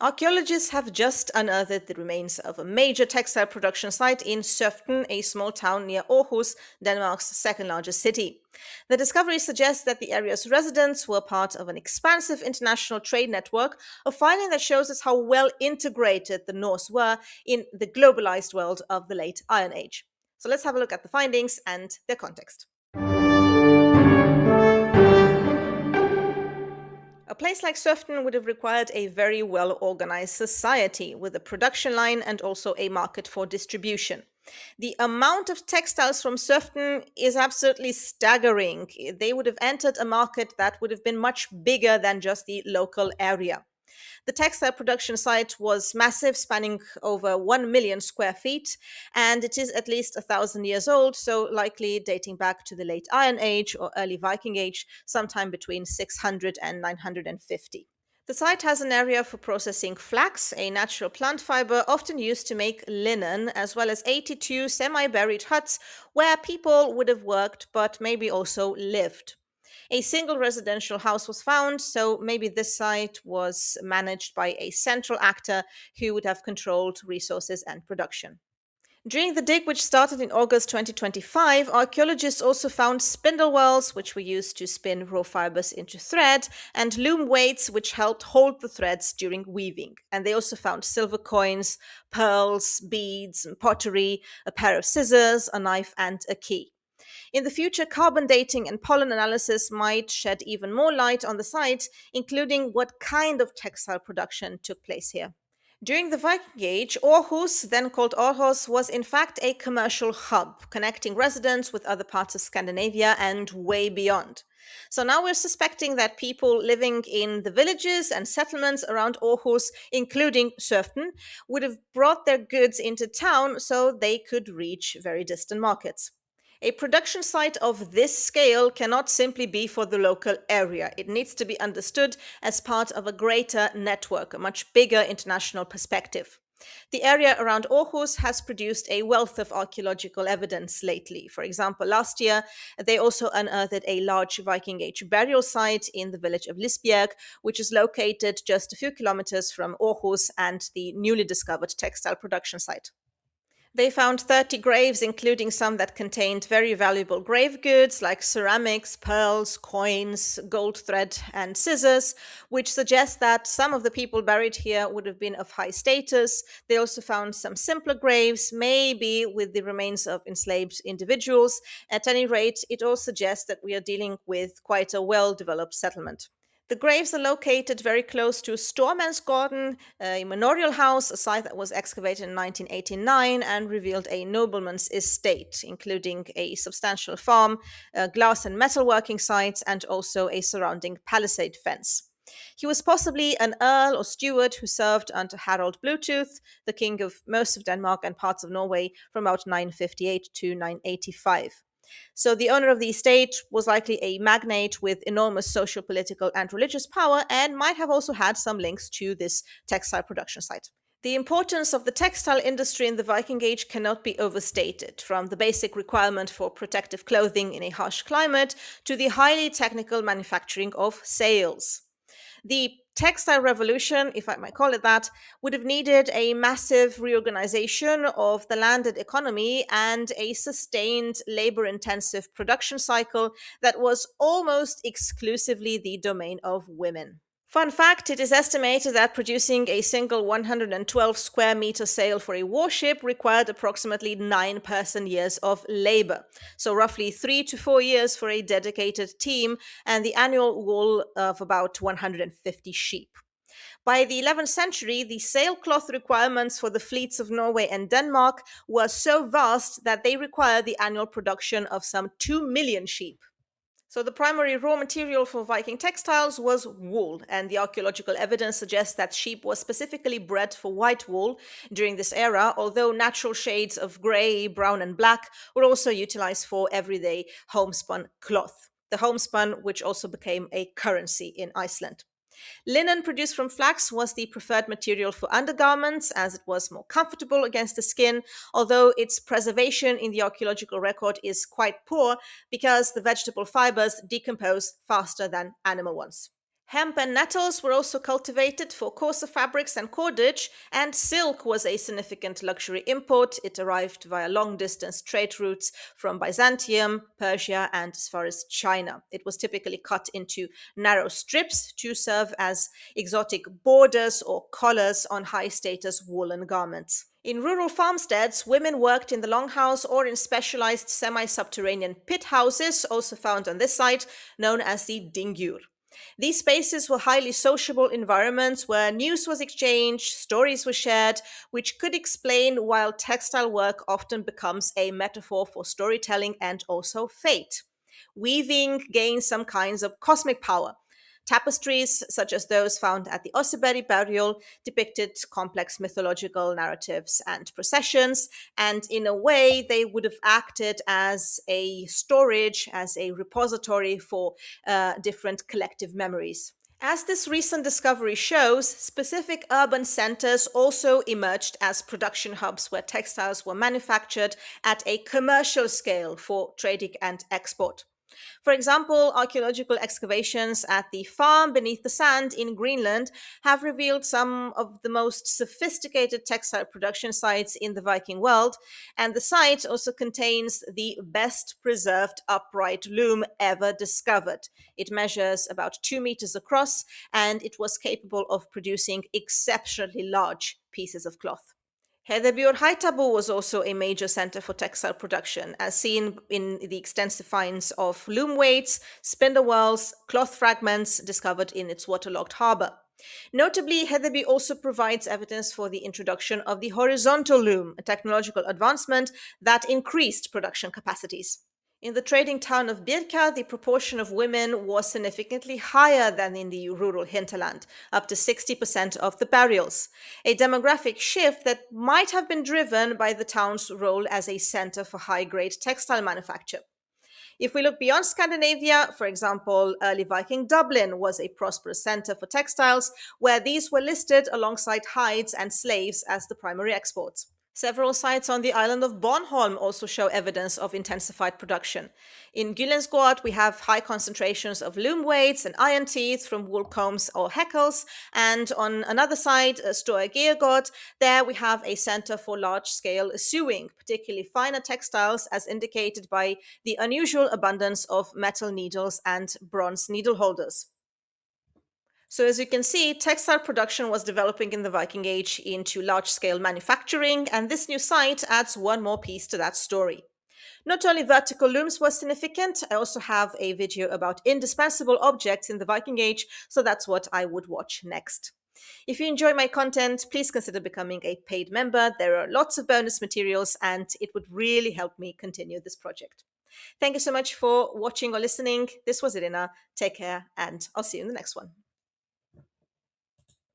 Archaeologists have just unearthed the remains of a major textile production site in Søften, a small town near Aarhus, Denmark's second largest city. The discovery suggests that the area's residents were part of an expansive international trade network, a finding that shows us how well integrated the Norse were in the globalized world of the late Iron Age. So let's have a look at the findings and their context. A place like Soften would have required a very well organized society with a production line and also a market for distribution. The amount of textiles from Soften is absolutely staggering. They would have entered a market that would have been much bigger than just the local area. The textile production site was massive, spanning over 1 million square feet, and it is at least 1,000 years old, so likely dating back to the late Iron Age or early Viking Age, sometime between 600 and 950. The site has an area for processing flax, a natural plant fiber often used to make linen, as well as 82 semi buried huts where people would have worked but maybe also lived. A single residential house was found, so maybe this site was managed by a central actor who would have controlled resources and production. During the dig, which started in August 2025, archaeologists also found spindle wheels, which were used to spin raw fibers into thread, and loom weights, which helped hold the threads during weaving. And they also found silver coins, pearls, beads, and pottery, a pair of scissors, a knife, and a key. In the future, carbon dating and pollen analysis might shed even more light on the site, including what kind of textile production took place here. During the Viking Age, Aarhus, then called Aarhus, was in fact a commercial hub, connecting residents with other parts of Scandinavia and way beyond. So now we're suspecting that people living in the villages and settlements around Aarhus, including Søften, would have brought their goods into town so they could reach very distant markets. A production site of this scale cannot simply be for the local area. It needs to be understood as part of a greater network, a much bigger international perspective. The area around Aarhus has produced a wealth of archaeological evidence lately. For example, last year, they also unearthed a large Viking Age burial site in the village of Lisbjerg, which is located just a few kilometers from Aarhus and the newly discovered textile production site. They found 30 graves, including some that contained very valuable grave goods like ceramics, pearls, coins, gold thread, and scissors, which suggests that some of the people buried here would have been of high status. They also found some simpler graves, maybe with the remains of enslaved individuals. At any rate, it all suggests that we are dealing with quite a well developed settlement. The graves are located very close to Stormensgården, a manorial house, a site that was excavated in 1989 and revealed a nobleman's estate, including a substantial farm, glass and metalworking sites, and also a surrounding palisade fence. He was possibly an earl or steward who served under Harald Bluetooth, the king of most of Denmark and parts of Norway from about 958 to 985. So the owner of the estate was likely a magnate with enormous social, political, and religious power, and might have also had some links to this textile production site. The importance of the textile industry in the Viking Age cannot be overstated, from the basic requirement for protective clothing in a harsh climate to the highly technical manufacturing of sails. The textile revolution, if I might call it that, would have needed a massive reorganization of the landed economy and a sustained labor intensive production cycle that was almost exclusively the domain of women. Fun fact, it is estimated that producing a single 112 square meter sail for a warship required approximately 9 person years of labor. So, roughly 3 to 4 years for a dedicated team, and the annual wool of about 150 sheep. By the 11th century, the sailcloth requirements for the fleets of Norway and Denmark were so vast that they required the annual production of some 2 million sheep. So, the primary raw material for Viking textiles was wool, and the archaeological evidence suggests that sheep was specifically bred for white wool during this era, although natural shades of grey, brown, and black were also utilized for everyday homespun cloth. The homespun, which also became a currency in Iceland. Linen produced from flax was the preferred material for undergarments as it was more comfortable against the skin, although its preservation in the archaeological record is quite poor because the vegetable fibers decompose faster than animal ones. Hemp and nettles were also cultivated for coarser fabrics and cordage, and silk was a significant luxury import. It arrived via long distance trade routes from Byzantium, Persia, and as far as China. It was typically cut into narrow strips to serve as exotic borders or collars on high status woolen garments. In rural farmsteads, women worked in the longhouse or in specialized semi subterranean pit houses, also found on this site, known as the dingyur. These spaces were highly sociable environments where news was exchanged, stories were shared, which could explain why textile work often becomes a metaphor for storytelling and also fate. Weaving gains some kinds of cosmic power. Tapestries, such as those found at the Oseberry burial, depicted complex mythological narratives and processions, and in a way, they would have acted as a storage, as a repository for different collective memories. As this recent discovery shows, specific urban centers also emerged as production hubs where textiles were manufactured at a commercial scale for trading and export. For example, archaeological excavations at the farm beneath the sand in Greenland have revealed some of the most sophisticated textile production sites in the Viking world, and the site also contains the best preserved upright loom ever discovered. It measures about 2 meters across, and it was capable of producing exceptionally large pieces of cloth. Hedebjörn was also a major center for textile production, as seen in the extensive finds of loom weights, spindle whorls, cloth fragments discovered in its waterlogged harbor. Notably, Hedeby also provides evidence for the introduction of the horizontal loom, a technological advancement that increased production capacities. In the trading town of Birka, the proportion of women was significantly higher than in the rural hinterland, up to 60% of the burials, a demographic shift that might have been driven by the town's role as a center for high grade textile manufacture. If we look beyond Scandinavia, for example, early Viking Dublin was a prosperous center for textiles, where these were listed alongside hides and slaves as the primary exports. Several sites on the island of Bornholm also show evidence of intensified production. In Gyllensgård, we have high concentrations of loom weights and iron teeth from wool combs or heckles. And on another side, Store Georgård, there we have a center for large-scale sewing, particularly finer textiles, as indicated by the unusual abundance of metal needles and bronze needle holders. So, as you can see, textile production was developing in the Viking Age into large scale manufacturing, and this new site adds one more piece to that story. Not only vertical looms were significant, I also have a video about indispensable objects in the Viking Age, so that's what I would watch next. If you enjoy my content, please consider becoming a paid member. There are lots of bonus materials, and it would really help me continue this project. Thank you so much for watching or listening. This was Irina. Take care, and I'll see you in the next one.